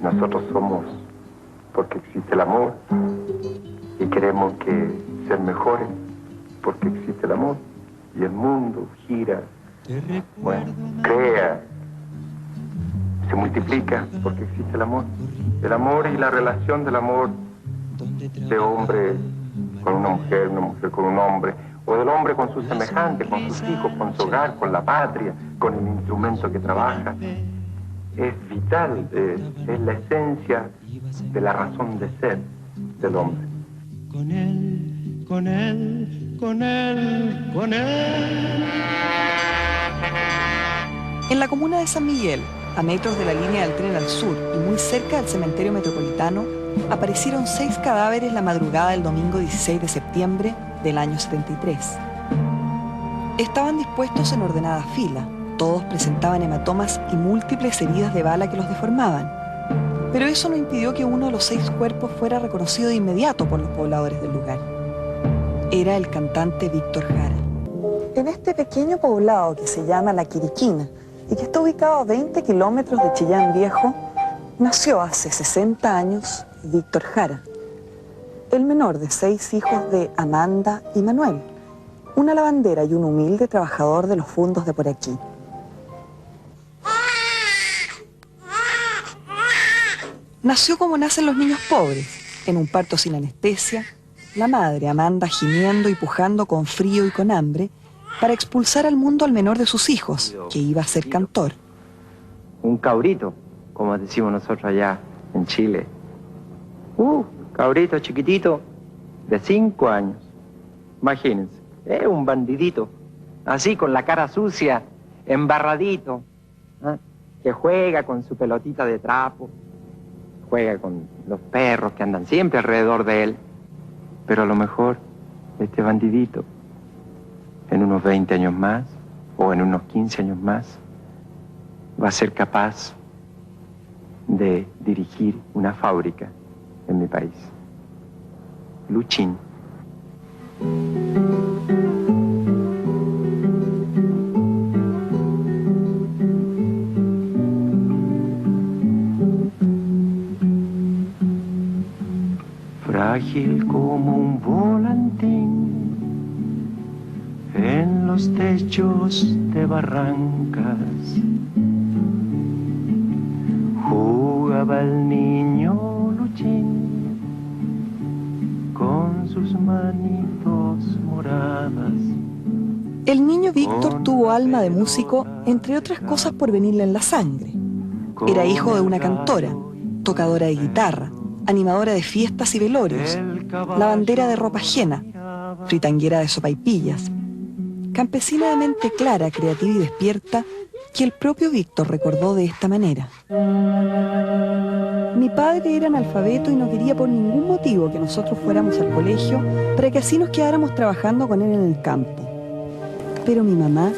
Nosotros somos porque existe el amor y queremos ser mejores porque existe el amor. Y el mundo gira, bueno, crea, se multiplica porque existe el amor. El amor y la relación del amor de hombre con una mujer con un hombre, o del hombre con sus semejantes, con sus hijos, con su hogar, con la patria, con el instrumento que trabaja. Es vital, es la esencia de la razón de ser del hombre. Con él, con él, con él, con él. En la comuna de San Miguel, a metros de la línea del tren al sur y muy cerca del cementerio metropolitano, aparecieron 6 cadáveres la madrugada del domingo 16 de septiembre del año 73. Estaban dispuestos en ordenada fila. Todos presentaban hematomas y múltiples heridas de bala que los deformaban. Pero eso no impidió que uno de los 6 cuerpos fuera reconocido de inmediato por los pobladores del lugar. Era el cantante Víctor Jara. En este pequeño poblado que se llama La Quiriquina y que está ubicado a 20 kilómetros de Chillán Viejo, nació hace 60 años Víctor Jara, el menor de 6 hijos de Amanda y Manuel, una lavandera y un humilde trabajador de los fundos de por aquí. Nació como nacen los niños pobres, en un parto sin anestesia, la madre Amanda gimiendo y pujando con frío y con hambre para expulsar al mundo al menor de sus hijos, que iba a ser cantor. Un cabrito, como decimos nosotros allá en Chile. Cabrito chiquitito, de 5 años. Imagínense, un bandidito, así con la cara sucia, embarradito, que juega con su pelotita de trapo, juega con los perros que andan siempre alrededor de él. Pero a lo mejor este bandidito, en unos 20 años más, o en unos 15 años más, va a ser capaz de dirigir una fábrica en mi país. Luchín. Frágil como un volantín en los techos de barrancas, jugaba el niño Luchín con sus manitos moradas. El niño Víctor tuvo alma de músico, entre otras cosas por venirle en la sangre. Era hijo de una cantora, tocadora de guitarra, animadora de fiestas y velorios, lavandera de ropa ajena, fritanguera de sopaipillas, campesina de mente clara, creativa y despierta, que el propio Víctor recordó de esta manera. Mi padre era analfabeto y no quería por ningún motivo que nosotros fuéramos al colegio para que así nos quedáramos trabajando con él en el campo. Pero mi mamá,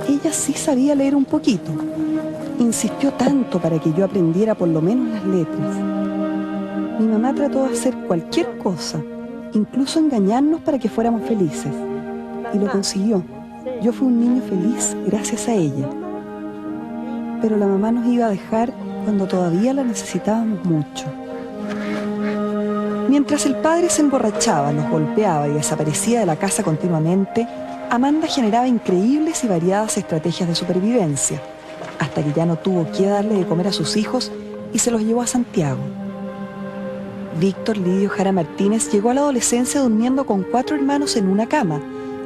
ella sí sabía leer un poquito. Insistió tanto para que yo aprendiera por lo menos las letras. Mi mamá trató de hacer cualquier cosa, incluso engañarnos para que fuéramos felices. Y lo consiguió. Yo fui un niño feliz gracias a ella. Pero la mamá nos iba a dejar cuando todavía la necesitábamos mucho. Mientras el padre se emborrachaba, nos golpeaba y desaparecía de la casa continuamente, Amanda generaba increíbles y variadas estrategias de supervivencia, hasta que ya no tuvo que darle de comer a sus hijos y se los llevó a Santiago. Víctor Lidio Jara Martínez llegó a la adolescencia durmiendo con 4 hermanos en una cama,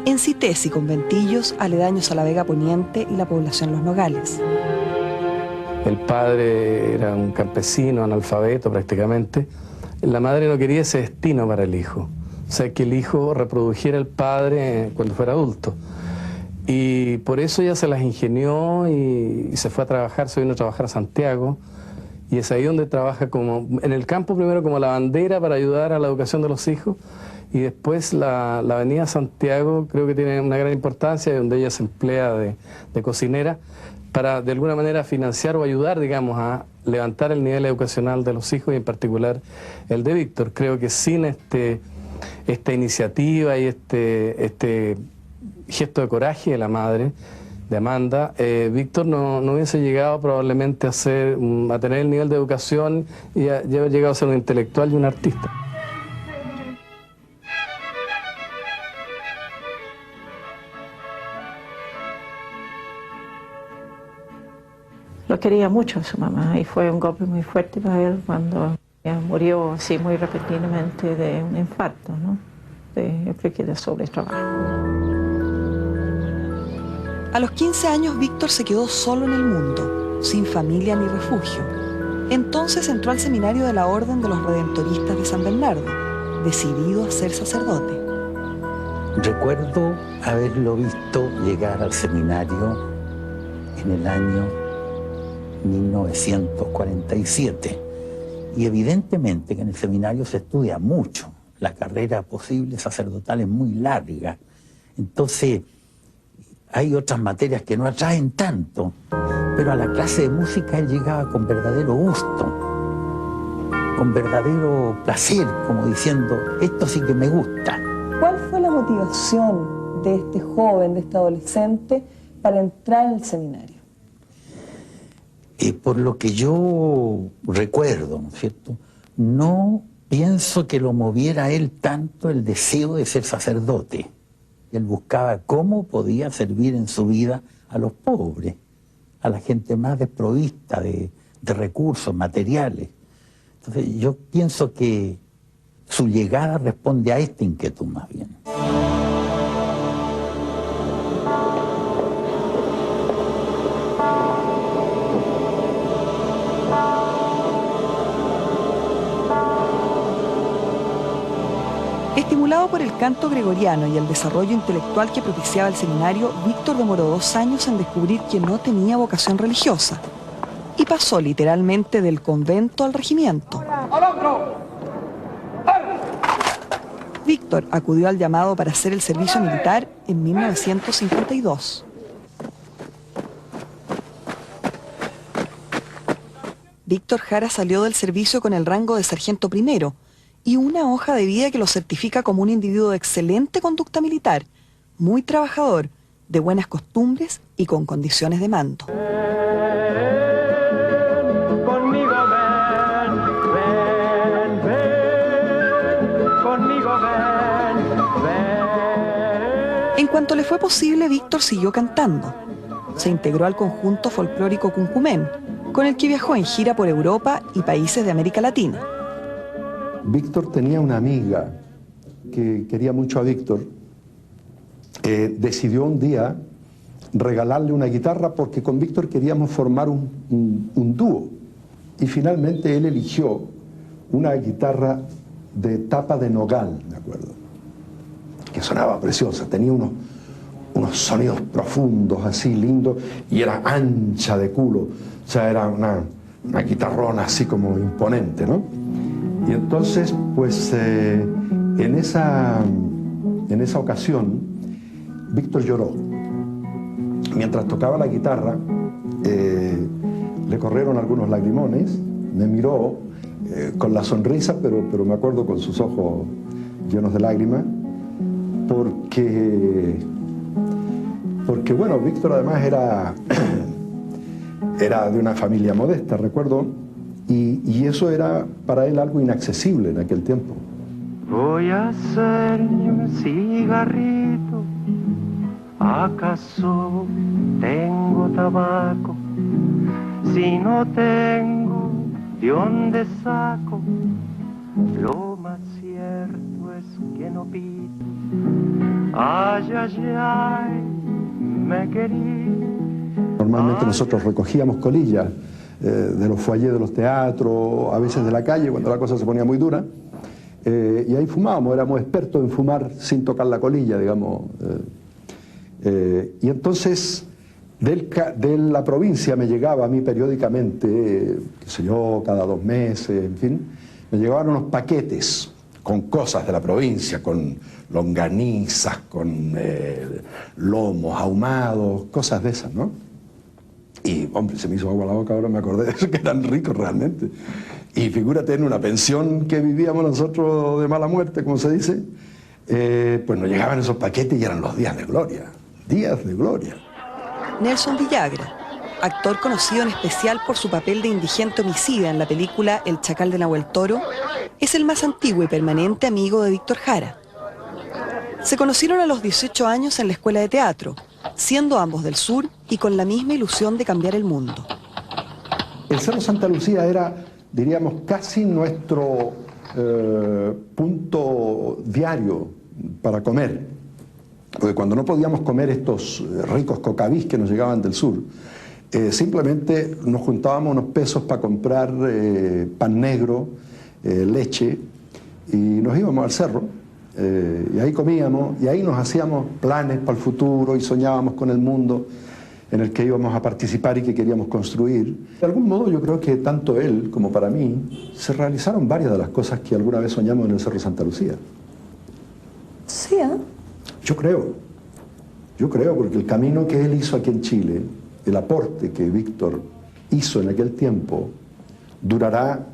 en cités y conventillos aledaños a la Vega Poniente y la población Los Nogales. El padre era un campesino, analfabeto prácticamente. La madre no quería ese destino para el hijo. O sea, que el hijo reprodujera al padre cuando fuera adulto. Y por eso ella se las ingenió y se fue a trabajar, se vino a trabajar a Santiago. Y es ahí donde trabaja como, en el campo primero como lavandera para ayudar a la educación de los hijos. Y después la avenida Santiago creo que tiene una gran importancia, donde ella se emplea de cocinera para de alguna manera financiar o ayudar, digamos, a levantar el nivel educacional de los hijos y en particular el de Víctor. Creo que sin esta iniciativa y este gesto de coraje de la madre, de Amanda, Víctor no hubiese llegado probablemente a tener el nivel de educación y a haber llegado a ser un intelectual y un artista. Lo quería mucho a su mamá y fue un golpe muy fuerte para él cuando murió así muy repentinamente de un infarto, ¿no? Yo creo que de sobretrabajo. A los 15 años, Víctor se quedó solo en el mundo, sin familia ni refugio. Entonces entró al seminario de la Orden de los Redentoristas de San Bernardo, decidido a ser sacerdote. Recuerdo haberlo visto llegar al seminario en el año 1947. Y evidentemente que en el seminario se estudia mucho. La carrera posible sacerdotal es muy larga. Entonces, hay otras materias que no atraen tanto. Pero a la clase de música él llegaba con verdadero gusto, con verdadero placer, como diciendo, esto sí que me gusta. ¿Cuál fue la motivación de este joven, de este adolescente, para entrar en el seminario? Por lo que yo recuerdo, ¿no es cierto? No pienso que lo moviera a él tanto el deseo de ser sacerdote. Él buscaba cómo podía servir en su vida a los pobres, a la gente más desprovista de recursos materiales. Entonces yo pienso que su llegada responde a esta inquietud más bien. Estimulado por el canto gregoriano y el desarrollo intelectual que propiciaba el seminario, Víctor demoró 2 años en descubrir que no tenía vocación religiosa y pasó literalmente del convento al regimiento. Víctor acudió al llamado para hacer el servicio militar en 1952. Víctor Jara salió del servicio con el rango de sargento primero y una hoja de vida que lo certifica como un individuo de excelente conducta militar, muy trabajador, de buenas costumbres y con condiciones de mando. Conmigo ven. En cuanto le fue posible, Víctor siguió cantando. Se integró al conjunto folclórico Cuncumén, con el que viajó en gira por Europa y países de América Latina. Víctor tenía una amiga que quería mucho a Víctor. Decidió un día regalarle una guitarra porque con Víctor queríamos formar un dúo. Y finalmente él eligió una guitarra de tapa de nogal, me acuerdo, que sonaba preciosa, tenía unos sonidos profundos, así lindos, y era ancha de culo, o sea, era una guitarrona así como imponente, ¿no? Y entonces, pues, en esa ocasión, Víctor lloró. Mientras tocaba la guitarra, le corrieron algunos lagrimones, me miró con la sonrisa, pero me acuerdo con sus ojos llenos de lágrimas, porque bueno, Víctor además era de una familia modesta, recuerdo, y eso era para él algo inaccesible en aquel tiempo. Voy a hacerme un cigarrito, ¿acaso tengo tabaco? Si no tengo, ¿de dónde saco? Lo más cierto es que no pido. Ay, ay, ay, me querí. Normalmente nosotros recogíamos colillas de los foyers de los teatros, a veces de la calle, cuando la cosa se ponía muy dura, y ahí fumábamos, éramos expertos en fumar sin tocar la colilla, digamos. Y entonces, de la provincia me llegaba a mí periódicamente, qué sé yo, cada 2 meses, en fin, me llegaban unos paquetes con cosas de la provincia, con longanizas, con lomos ahumados, cosas de esas, ¿no? Y, hombre, se me hizo agua la boca, ahora me acordé de eso, que eran ricos realmente. Y figúrate, en una pensión que vivíamos nosotros de mala muerte, como se dice, pues nos llegaban esos paquetes y eran los días de gloria, días de gloria. Nelson Villagra, actor conocido en especial por su papel de indigente homicida en la película El Chacal de Nahuel Toro, es el más antiguo y permanente amigo de Víctor Jara. Se conocieron a los 18 años en la escuela de teatro, siendo ambos del sur y con la misma ilusión de cambiar el mundo. El Cerro Santa Lucía era, diríamos, casi nuestro punto diario para comer. Porque cuando no podíamos comer estos ricos cocavís que nos llegaban del sur, simplemente nos juntábamos unos pesos para comprar pan negro, leche, y nos íbamos al cerro, y ahí comíamos, y ahí nos hacíamos planes para el futuro y soñábamos con el mundo en el que íbamos a participar y que queríamos construir. De algún modo yo creo que tanto él como para mí se realizaron varias de las cosas que alguna vez soñamos en el Cerro Santa Lucía. Sí, ¿eh? Yo creo, porque el camino que él hizo aquí en Chile, el aporte que Víctor hizo en aquel tiempo, durará,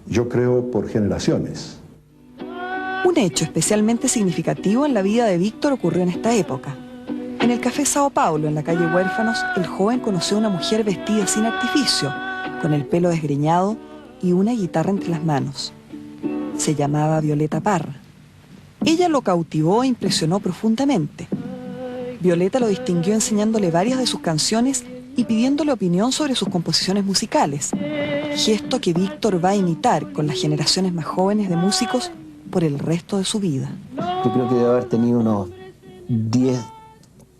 yo creo, por generaciones. Un hecho especialmente significativo en la vida de Víctor ocurrió en esta época. En el Café Sao Paulo, en la calle Huérfanos, el joven conoció a una mujer vestida sin artificio, con el pelo desgreñado y una guitarra entre las manos. Se llamaba Violeta Parra. Ella lo cautivó e impresionó profundamente. Violeta lo distinguió enseñándole varias de sus canciones y pidiéndole opinión sobre sus composiciones musicales, gesto que Víctor va a imitar con las generaciones más jóvenes de músicos por el resto de su vida. Yo creo que debe haber tenido unos 10,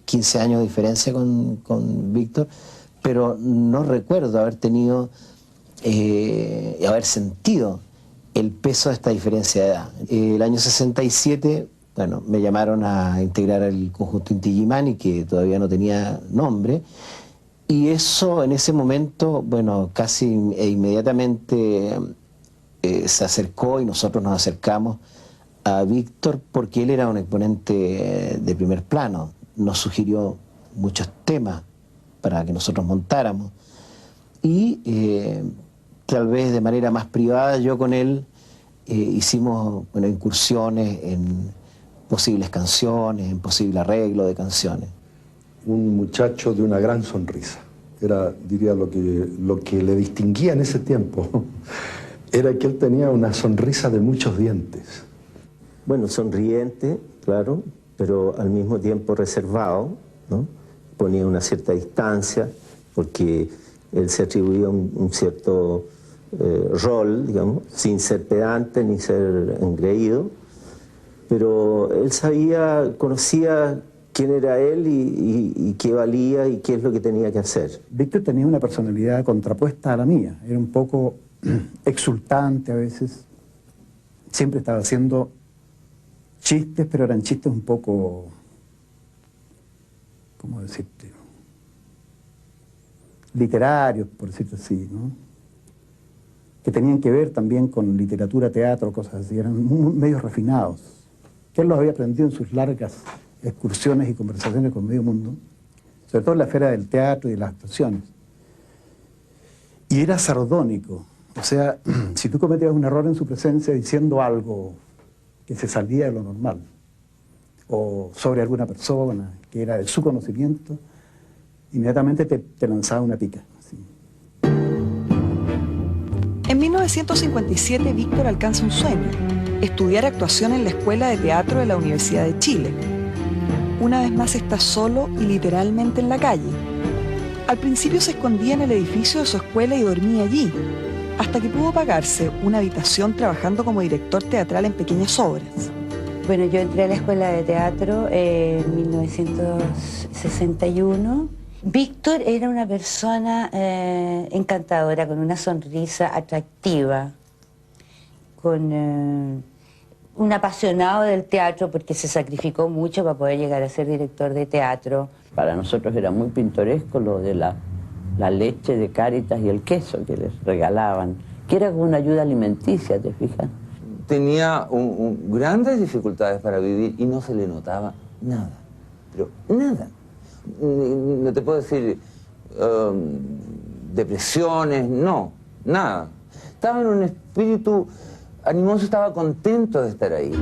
15 años de diferencia con Víctor, pero no recuerdo haber tenido, haber sentido el peso de esta diferencia de edad. El año 67, bueno, me llamaron a integrar el conjunto Inti Illimani, que todavía no tenía nombre, y eso en ese momento, bueno, casi inmediatamente se acercó y nosotros nos acercamos a Víctor porque él era un exponente de primer plano. Nos sugirió muchos temas para que nosotros montáramos y tal vez de manera más privada yo con él hicimos, bueno, incursiones en posibles canciones, en posible arreglo de canciones. Un muchacho de una gran sonrisa. Era, diría, lo que le distinguía en ese tiempo era que él tenía una sonrisa de muchos dientes. Bueno, sonriente, claro, pero al mismo tiempo reservado, ¿no? Ponía una cierta distancia porque él se atribuía un cierto rol, digamos, sin ser pedante ni ser engreído, pero él sabía, conocía quién era él y qué valía y qué es lo que tenía que hacer. Víctor tenía una personalidad contrapuesta a la mía, era un poco exultante a veces, siempre estaba haciendo chistes, pero eran chistes un poco, ¿cómo decirte? Literarios, por decirlo así, ¿no? Que tenían que ver también con literatura, teatro, cosas así, eran medios refinados, que él los había aprendido en sus largas excursiones y conversaciones con medio mundo, sobre todo en la esfera del teatro y de las actuaciones. Y era sardónico, o sea, si tú cometías un error en su presencia diciendo algo que se salía de lo normal, o sobre alguna persona que era de su conocimiento, inmediatamente te lanzaba una pica. Así. En 1957 Víctor alcanza un sueño, estudiar actuación en la Escuela de Teatro de la Universidad de Chile. Una vez más está solo y literalmente en la calle. Al principio se escondía en el edificio de su escuela y dormía allí, hasta que pudo pagarse una habitación trabajando como director teatral en pequeñas obras. Bueno, yo entré a la Escuela de Teatro en 1961. Víctor era una persona encantadora, con una sonrisa atractiva, con un apasionado del teatro porque se sacrificó mucho para poder llegar a ser director de teatro. Para nosotros era muy pintoresco lo de la leche de Cáritas y el queso que les regalaban, que era como una ayuda alimenticia, ¿te fijas? Tenía grandes dificultades para vivir y no se le notaba nada, pero nada. No te puedo decir depresiones, no, nada. Estaba en un espíritu animoso, estaba contento de estar ahí.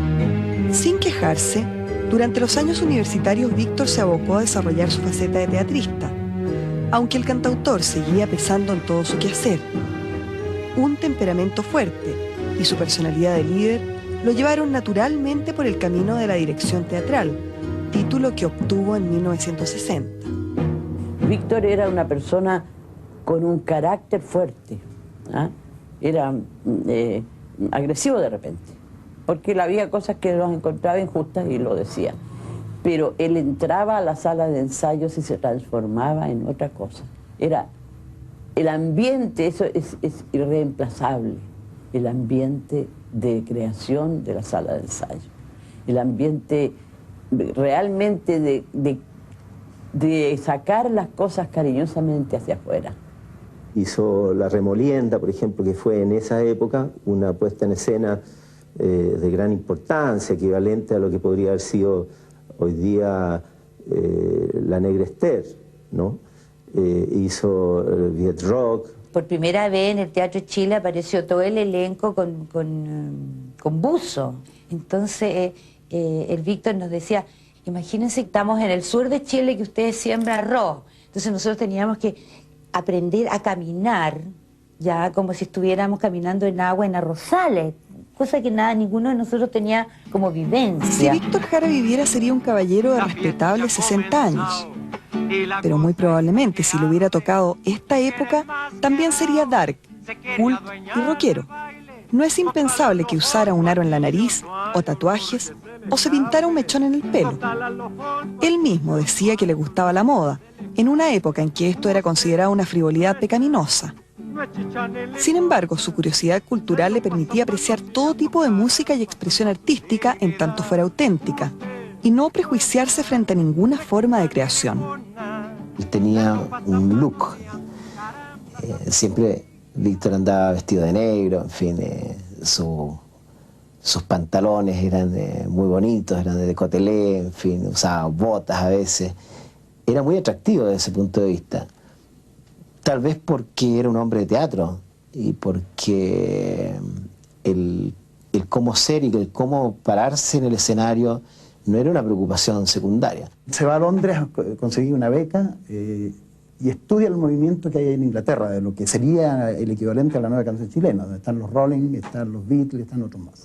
Sin quejarse, durante los años universitarios Víctor se abocó a desarrollar su faceta de teatrista, aunque el cantautor seguía pesando en todo su quehacer. Un temperamento fuerte y su personalidad de líder lo llevaron naturalmente por el camino de la dirección teatral, título que obtuvo en 1960. Víctor era una persona con un carácter fuerte, ¿ah? Era agresivo de repente, porque había cosas que los encontraba injustas y lo decía. Pero él entraba a la sala de ensayos y se transformaba en otra cosa. Era el ambiente, eso es irreemplazable, el ambiente de creación de la sala de ensayo, el ambiente realmente de sacar las cosas cariñosamente hacia afuera. Hizo La Remolienda, por ejemplo, que fue en esa época una puesta en escena de gran importancia, equivalente a lo que podría haber sido hoy día La Negra Esther, ¿no? Hizo Viet Rock. Por primera vez en el Teatro Chile apareció todo el elenco con buzo. Entonces el Víctor nos decía, imagínense que estamos en el sur de Chile, que ustedes siembran arroz. Entonces nosotros teníamos que aprender a caminar, ya como si estuviéramos caminando en agua, en arrozales, cosa que ninguno de nosotros tenía como vivencia. Si Víctor Jara viviera sería un caballero de respetables 60 años. Pero muy probablemente si le hubiera tocado esta época, también sería dark, cult y rockero. No es impensable que usara un aro en la nariz, o tatuajes, o se pintara un mechón en el pelo. Él mismo decía que le gustaba la moda, en una época en que esto era considerado una frivolidad pecaminosa. Sin embargo, su curiosidad cultural le permitía apreciar todo tipo de música y expresión artística en tanto fuera auténtica, y no prejuiciarse frente a ninguna forma de creación. Él tenía un look. Siempre Víctor andaba vestido de negro, en fin, sus pantalones eran muy bonitos, eran de decotelé, en fin, usaba botas a veces. Era muy atractivo desde ese punto de vista. Tal vez porque era un hombre de teatro y porque el cómo ser y el cómo pararse en el escenario no era una preocupación secundaria. Se va a Londres a conseguir una beca y estudia el movimiento que hay en Inglaterra, de lo que sería el equivalente a la nueva canción chilena, donde están los Rolling, están los Beatles, están otros más.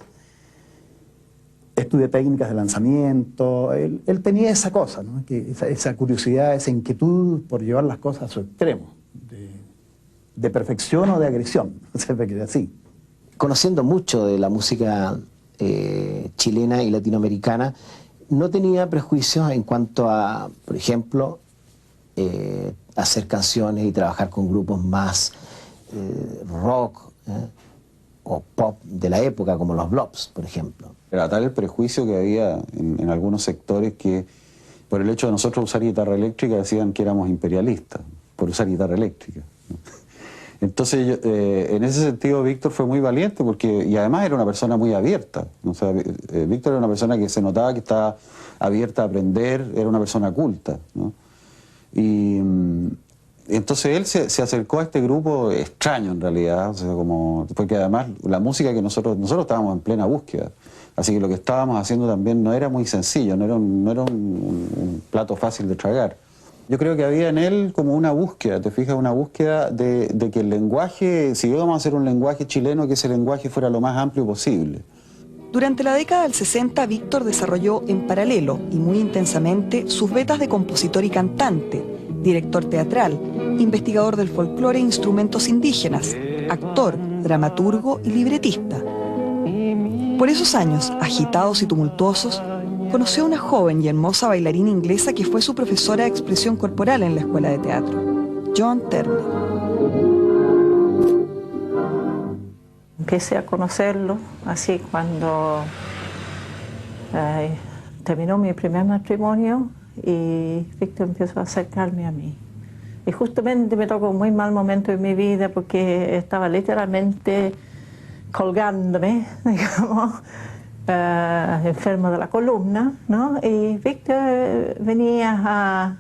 Estudia técnicas de lanzamiento, él tenía esa cosa, ¿no? esa curiosidad, esa inquietud por llevar las cosas a su extremo, de perfección o de agresión, así. Conociendo mucho de la música chilena y latinoamericana, no tenía prejuicios en cuanto a, por ejemplo, hacer canciones y trabajar con grupos más rock o pop de la época, como los Blobs, por ejemplo. Era tal el prejuicio que había en algunos sectores que por el hecho de nosotros usar guitarra eléctrica decían que éramos imperialistas por usar guitarra eléctrica. Entonces, en ese sentido, Víctor fue muy valiente y además era una persona muy abierta. O sea, Víctor era una persona que se notaba que estaba abierta a aprender, era una persona culta, ¿no? Y entonces él se acercó a este grupo extraño en realidad, o sea, porque además la música que nosotros estábamos en plena búsqueda. Así que lo que estábamos haciendo también no era muy sencillo, no era un plato fácil de tragar. Yo creo que había en él como una búsqueda, te fijas, una búsqueda de que el lenguaje, si íbamos a hacer un lenguaje chileno, que ese lenguaje fuera lo más amplio posible. Durante la década del 60, Víctor desarrolló en paralelo y muy intensamente sus vetas de compositor y cantante, director teatral, investigador del folclore e instrumentos indígenas, actor, dramaturgo y libretista. Por esos años, agitados y tumultuosos, conoció a una joven y hermosa bailarina inglesa que fue su profesora de expresión corporal en la escuela de teatro, Joan Turner. Empecé a conocerlo así cuando terminó mi primer matrimonio y Víctor empezó a acercarme a mí. Y justamente me tocó un muy mal momento en mi vida porque estaba literalmente colgándome, digamos, enfermo de la columna, ¿no? Y Víctor venía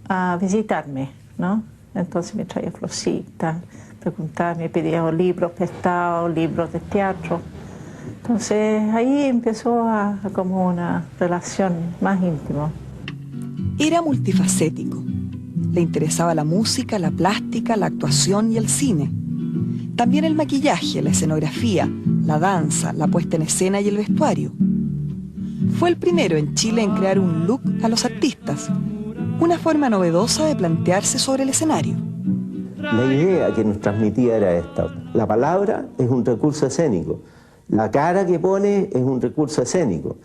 a visitarme, ¿no? Entonces me traía florcitas, preguntaba, me pedía libros prestados, libros de teatro. Entonces ahí empezó como una relación más íntima. Era multifacético. Le interesaba la música, la plástica, la actuación y el cine. También el maquillaje, la escenografía, la danza, la puesta en escena y el vestuario. Fue el primero en Chile en crear un look a los artistas, una forma novedosa de plantearse sobre el escenario. La idea que nos transmitía era esta: la palabra es un recurso escénico, la cara que pone es un recurso escénico,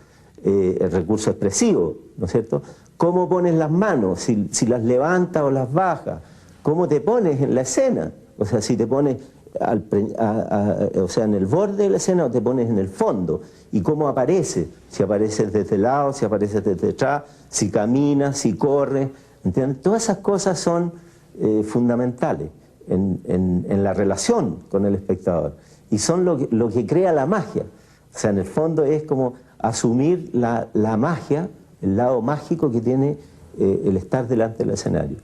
el recurso expresivo, ¿no es cierto? Cómo pones las manos, si las levantas o las bajas, cómo te pones en la escena, o sea, si te pones o sea, en el borde de la escena o te pones en el fondo, y cómo aparece, si apareces desde el lado, si apareces desde atrás, si caminas, si corres, ¿entiendes? Todas esas cosas son fundamentales en la relación con el espectador, y son lo que crea la magia. O sea, en el fondo es como asumir la magia, el lado mágico que tiene el estar delante del escenario.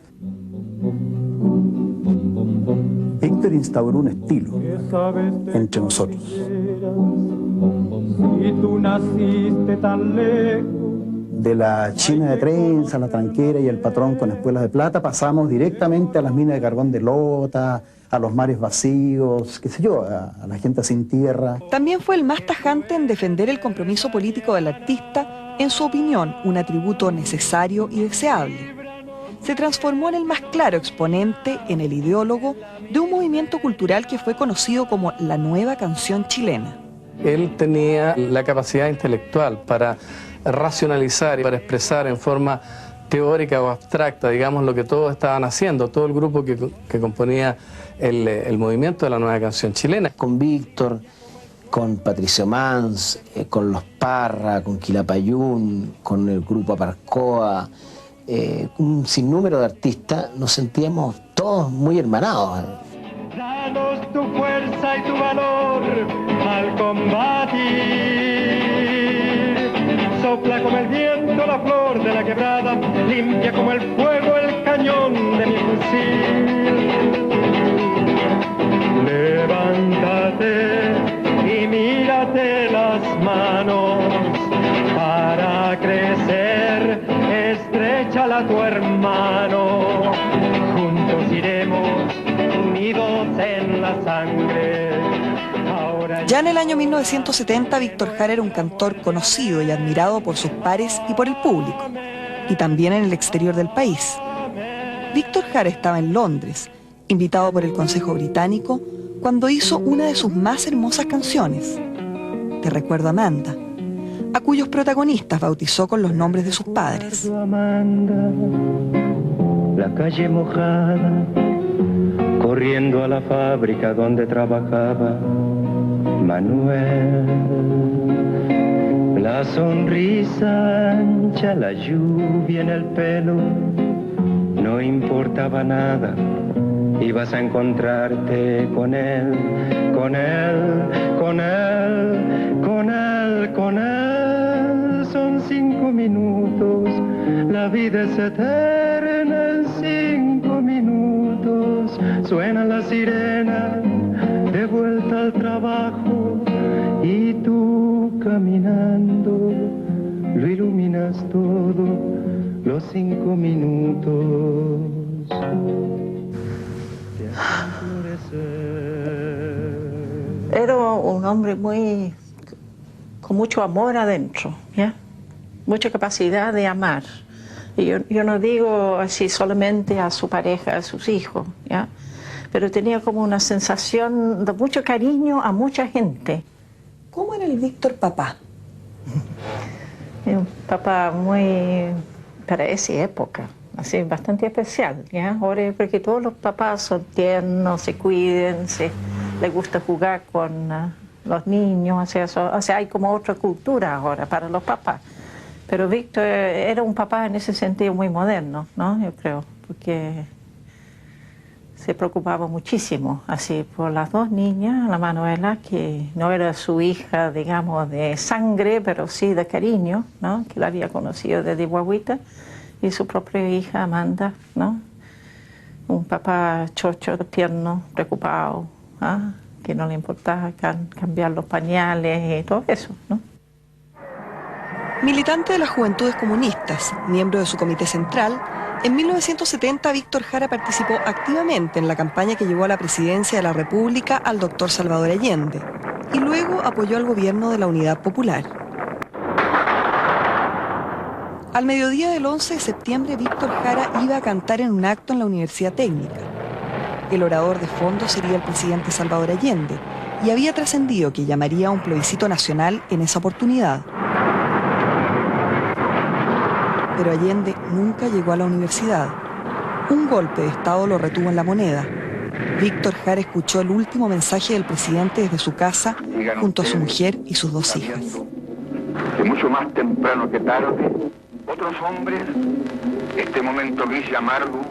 Víctor instauró un estilo entre nosotros. Y tú naciste tan lejos. De la China de trenza, la tranquera y el patrón con espuelas de plata, pasamos directamente a las minas de carbón de Lota, a los mares vacíos, qué sé yo, a la gente sin tierra. También fue el más tajante en defender el compromiso político del artista, en su opinión, un atributo necesario y deseable. Se transformó en el más claro exponente, en el ideólogo, de un movimiento cultural que fue conocido como la nueva canción chilena. Él tenía la capacidad intelectual para racionalizar y para expresar en forma teórica o abstracta, digamos, lo que todos estaban haciendo, todo el grupo que componía el movimiento de la nueva canción chilena. Con Víctor, con Patricio Mans, con Los Parra, con Quilapayún, con el grupo Aparcoa, un sinnúmero de artistas, nos sentíamos todos muy hermanados. Danos tu fuerza y tu valor al combatir. Sopla como el viento la flor de la quebrada, limpia como el fuego el cañón de mi fusil. Levántate y mírate las manos para crecer, estréchala a tu hermano, juntos iremos unidos en la sangre. Ya en el año 1970, Víctor Jara era un cantor conocido y admirado por sus pares y por el público, y también en el exterior del país. Víctor Jara estaba en Londres, invitado por el Consejo Británico, cuando hizo una de sus más hermosas canciones, Te recuerdo Amanda, a cuyos protagonistas bautizó con los nombres de sus padres. Amanda, la calle mojada, corriendo a la fábrica donde trabajaba Manuel. La sonrisa ancha, la lluvia en el pelo, no importaba nada, ibas a encontrarte con él, con él, con él, con él, con él. Son 5 minutos, la vida es eterna en 5 minutos. Suena la sirena, de vuelta al trabajo, y tú caminando, lo iluminas todo, los 5 minutos. Era un hombre con mucho amor adentro, ¿ya? Mucha capacidad de amar. Y yo no digo así solamente a su pareja, a sus hijos, ¿ya? Pero tenía como una sensación de mucho cariño a mucha gente. ¿Cómo era el Víctor papá? Un papá muy, para esa época, así bastante especial, ¿ya? Ahora porque todos los papás son tiernos, se cuiden, les gusta jugar con los niños, o sea, hay como otra cultura ahora para los papás. Pero Víctor era un papá en ese sentido muy moderno, ¿no? Yo creo, porque se preocupaba muchísimo así por las 2 niñas, la Manuela, que no era su hija, digamos, de sangre, pero sí de cariño, ¿no? Que la había conocido desde guaguita, y su propia hija Amanda, ¿no? Un papá chocho, tierno, preocupado, ¿ah? Que no le importaba cambiar los pañales y todo eso, ¿no? Militante de las Juventudes Comunistas, miembro de su comité central, En 1970, Víctor Jara participó activamente en la campaña que llevó a la presidencia de la República al doctor Salvador Allende y luego apoyó al gobierno de la Unidad Popular. Al mediodía del 11 de septiembre, Víctor Jara iba a cantar en un acto en la Universidad Técnica. El orador de fondo sería el presidente Salvador Allende y había trascendido que llamaría a un plebiscito nacional en esa oportunidad. Pero Allende nunca llegó a la universidad. Un golpe de Estado lo retuvo en La Moneda. Víctor Jara escuchó el último mensaje del presidente desde su casa junto a su mujer y sus 2 hijas. Que mucho más temprano que tarde, otros hombres, este momento gris y amargo,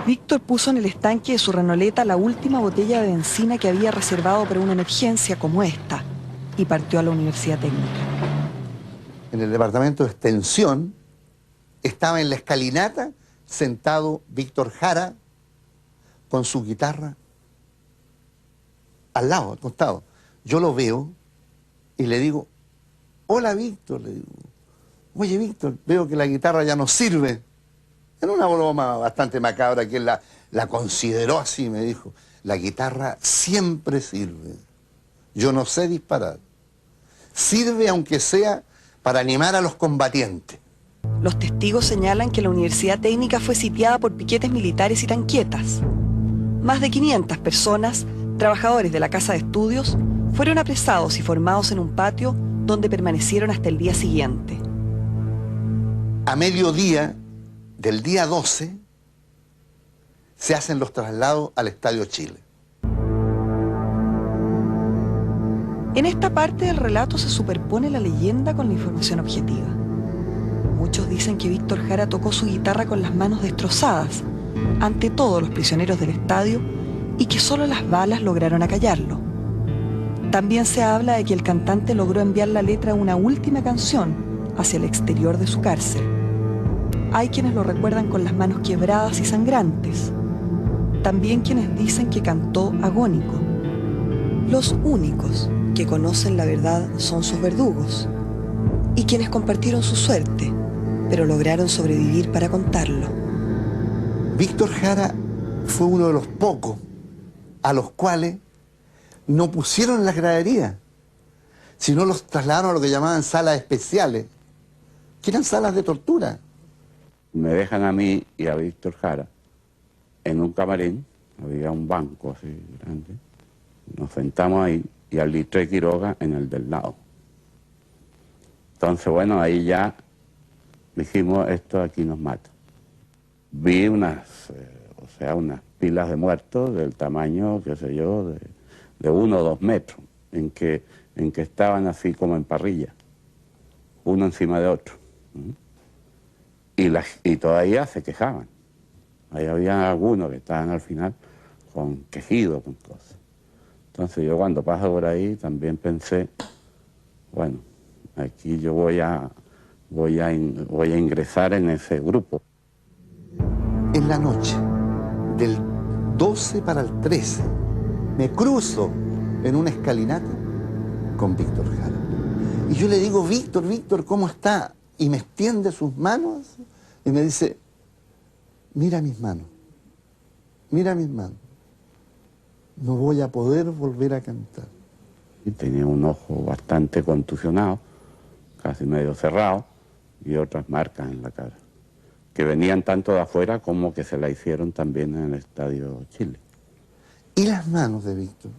Víctor puso en el estanque de su Renoleta la última botella de benzina que había reservado para una emergencia como esta y partió a la Universidad Técnica. En el departamento de extensión estaba en la escalinata sentado Víctor Jara con su guitarra al lado, al costado. Yo lo veo y le digo, hola Víctor, le digo, oye Víctor, veo que la guitarra ya no sirve. Era una broma bastante macabra que él la consideró así, me dijo, la guitarra siempre sirve. Yo no sé disparar. Sirve aunque sea para animar a los combatientes. Los testigos señalan que la Universidad Técnica fue sitiada por piquetes militares y tanquetas. Más de 500 personas, trabajadores de la Casa de Estudios, fueron apresados y formados en un patio donde permanecieron hasta el día siguiente. A mediodía del día 12 se hacen los traslados al Estadio Chile. En esta parte del relato se superpone la leyenda con la información objetiva. Muchos dicen que Víctor Jara tocó su guitarra con las manos destrozadas ante todos los prisioneros del estadio y que solo las balas lograron acallarlo. También se habla de que el cantante logró enviar la letra de una última canción hacia el exterior de su cárcel. Hay quienes lo recuerdan con las manos quebradas y sangrantes. También quienes dicen que cantó agónico. Los únicos que conocen la verdad son sus verdugos y quienes compartieron su suerte, pero lograron sobrevivir para contarlo. Víctor Jara fue uno de los pocos a los cuales no pusieron en las graderías, sino los trasladaron a lo que llamaban salas especiales, que eran salas de tortura. Me dejan a mí y a Víctor Jara en un camarín, había un banco así grande, nos sentamos ahí y al Litre Quiroga en el del lado. Entonces, bueno, ahí ya dijimos, esto aquí nos mata. Vi unas pilas de muertos del tamaño, qué sé yo, de 1 o 2 metros, en que estaban así como en parrilla, uno encima de otro. Y todavía se quejaban. Ahí había algunos que estaban al final con quejidos, con cosas. Entonces yo cuando paso por ahí también pensé, bueno, aquí yo voy a ingresar en ese grupo. En la noche del 12 para el 13 me cruzo en una escalinata con Víctor Jara. Y yo le digo, Víctor, Víctor, ¿cómo está? Y me extiende sus manos y me dice, mira mis manos, mira mis manos. No voy a poder volver a cantar. Y tenía un ojo bastante contusionado, casi medio cerrado, y otras marcas en la cara, que venían tanto de afuera como que se la hicieron también en el Estadio Chile. Y las manos de Víctor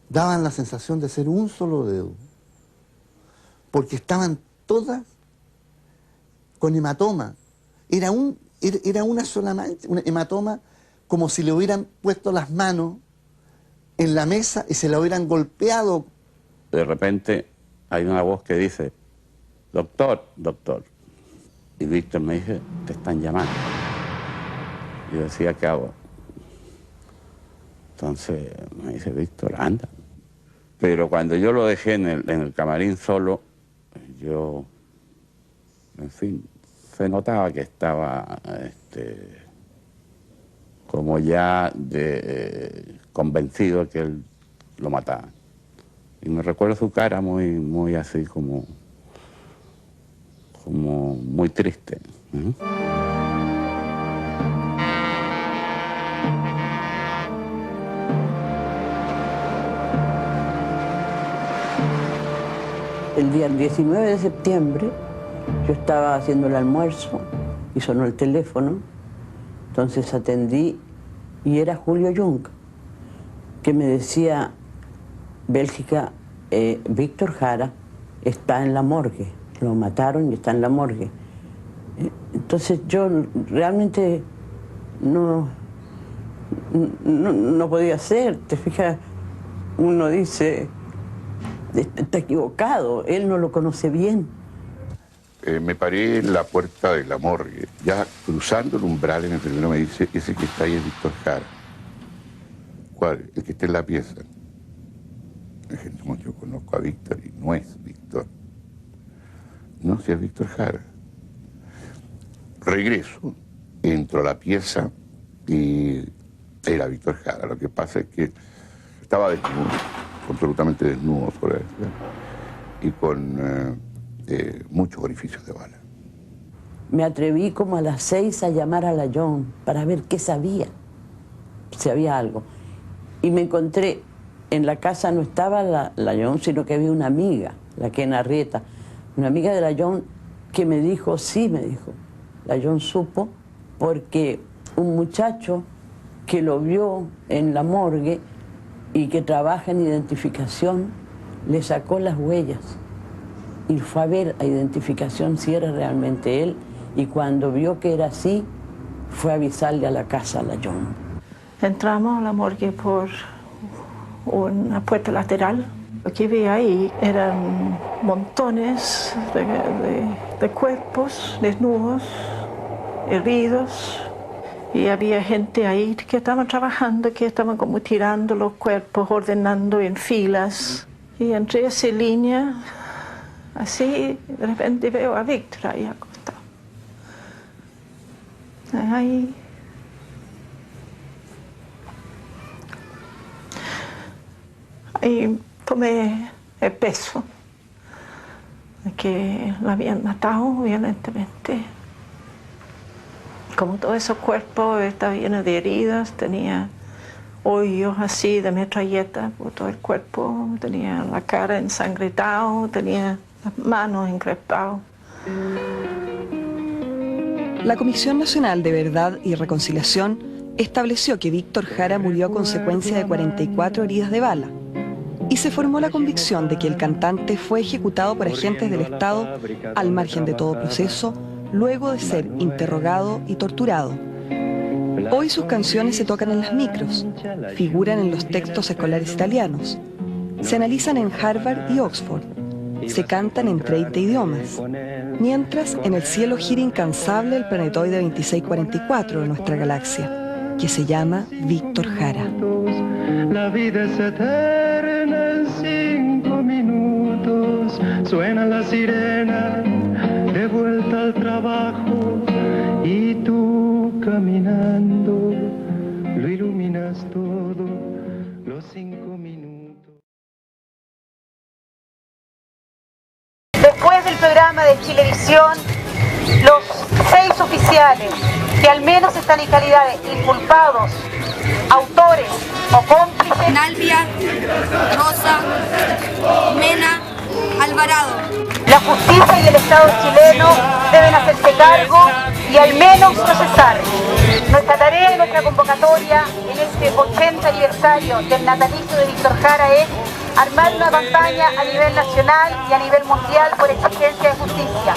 daban la sensación de ser un solo dedo, porque estaban todas con hematoma. Era una sola mancha, un hematoma, como si le hubieran puesto las manos en la mesa y se la hubieran golpeado. De repente hay una voz que dice, doctor, doctor. Y Víctor me dice, te están llamando. Y yo decía, ¿qué hago? Entonces me dice, Víctor, anda. Pero cuando yo lo dejé en el camarín solo, yo, en fin, se notaba que estaba como ya convencido que él lo mataban. Y me recuerdo su cara muy así como muy triste. El día 19 de septiembre yo estaba haciendo el almuerzo y sonó el teléfono, entonces atendí y era Julio Jung, que me decía: Bélgica, Víctor Jara está en la morgue, lo mataron y está en la morgue. Entonces yo realmente no podía hacer, te fijas, uno dice, está equivocado, él no lo conoce bien. Me paré en la puerta de la morgue, ya cruzando el umbral, el enfermero me dice: ese que está ahí es Víctor Jara. ¿Cuál? El que está en la pieza. Dije: no, yo conozco a Víctor y no es Víctor. No, si es Víctor Jara. Regreso, entro a la pieza y era Víctor Jara. Lo que pasa es que estaba desnudo, absolutamente desnudo, y con muchos orificios de bala. Me atreví como a las 6 a llamar a la John para ver qué sabía, si había algo. Y me encontré, en la casa no estaba la John, sino que había una amiga, la Kena Arrieta, una amiga de la John que me dijo, sí, me dijo, la John supo, porque un muchacho que lo vio en la morgue y que trabaja en identificación, le sacó las huellas y fue a ver a identificación si era realmente él, y cuando vio que era así, fue a avisarle a la casa a la John. Entramos a la morgue por una puerta lateral. Lo que vi ahí eran montones de cuerpos desnudos, heridos, y había gente ahí que estaban trabajando, que estaban como tirando los cuerpos, ordenando en filas. Y entre esa línea, así, de repente veo a Víctor ahí acostado. Ahí. Ahí tomé el peso de que lo habían matado violentamente. Como todos esos cuerpos estaban llenos de heridas, tenía hoyos así de metralleta por todo el cuerpo, tenía la cara ensangrentada, tenía las manos encrespadas. La Comisión Nacional de Verdad y Reconciliación estableció que Víctor Jara murió a consecuencia de 44 heridas de bala, y se formó la convicción de que el cantante fue ejecutado por agentes del Estado al margen de todo proceso, luego de ser interrogado y torturado. Hoy sus canciones se tocan en las micros, figuran en los textos escolares italianos, se analizan en Harvard y Oxford, se cantan en 30 idiomas, mientras en el cielo gira incansable el planetoide 2644 de nuestra galaxia, que se llama Víctor Jara. La vida es eterna en 5 minutos, suena la sirena, de vuelta al trabajo, y tú caminando, lo iluminas todo, los 5 minutos. Después del programa de Chilevisión, los 6 oficiales que al menos están en calidad de inculpados, autores o cómplices. Nalvia, Rosa, Mena, Alvarado. La justicia y el Estado chileno deben hacerse cargo y al menos procesar. Nuestra tarea y nuestra convocatoria en este 80 aniversario del natalicio de Víctor Jara es armar una campaña a nivel nacional y a nivel mundial por exigencia de justicia.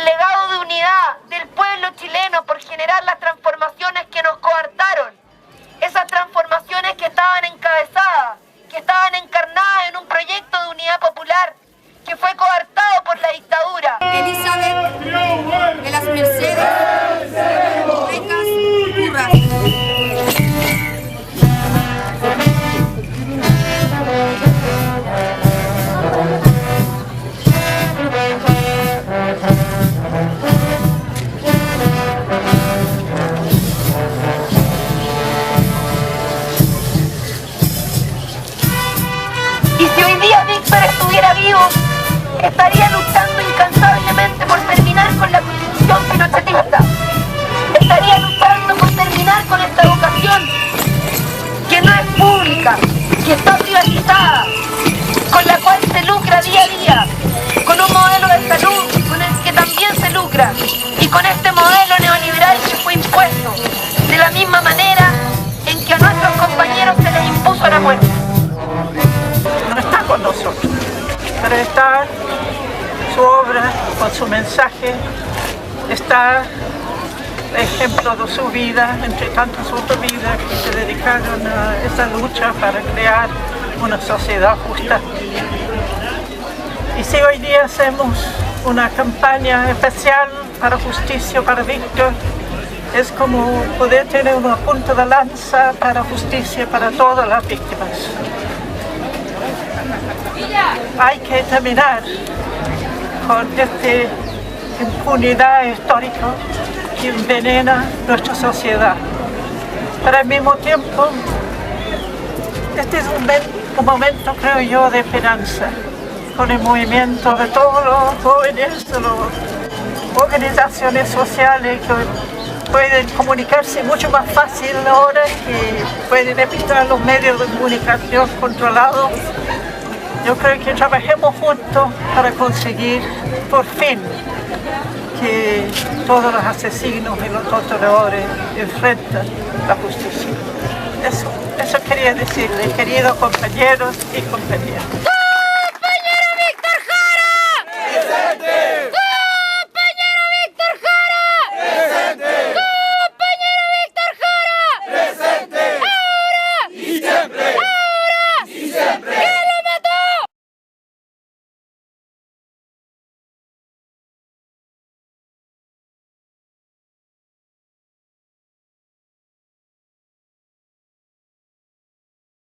el legado de unidad del pueblo chileno por generar las transformaciones que nos coartaron, esas transformaciones que estaban encabezadas, que estaban encarnadas en un proyecto de unidad popular que fue coartado por la dictadura. Elizabeth de las Mercedes Becas Urras. Y si hoy día Víctor estuviera vivo, estaría luchando incansablemente por terminar con la constitución pinochetista. Estaría luchando por terminar con esta educación que no es pública, que está privatizada, con la cual se lucra día a día, con un modelo de salud con el que también se lucra, y con este modelo neoliberal que fue impuesto, de la misma manera en que a nuestros compañeros se les impuso la muerte. No está con nosotros, pero está su obra, con su mensaje, está el ejemplo de su vida, entre tantas otras vidas que se dedicaron a esa lucha para crear una sociedad justa. Y si hoy día hacemos una campaña especial para justicia para Víctor, es como poder tener una punta de lanza para justicia para todas las víctimas. Hay que terminar con esta impunidad histórica que envenena nuestra sociedad. Pero al mismo tiempo, este es un momento, creo yo, de esperanza, con el movimiento de todos los jóvenes, de las organizaciones sociales que pueden comunicarse mucho más fácil ahora, que pueden evitar los medios de comunicación controlados. Yo creo que trabajemos juntos para conseguir, por fin, que todos los asesinos y los torturadores enfrentan la justicia. Eso quería decirles, queridos compañeros y compañeras.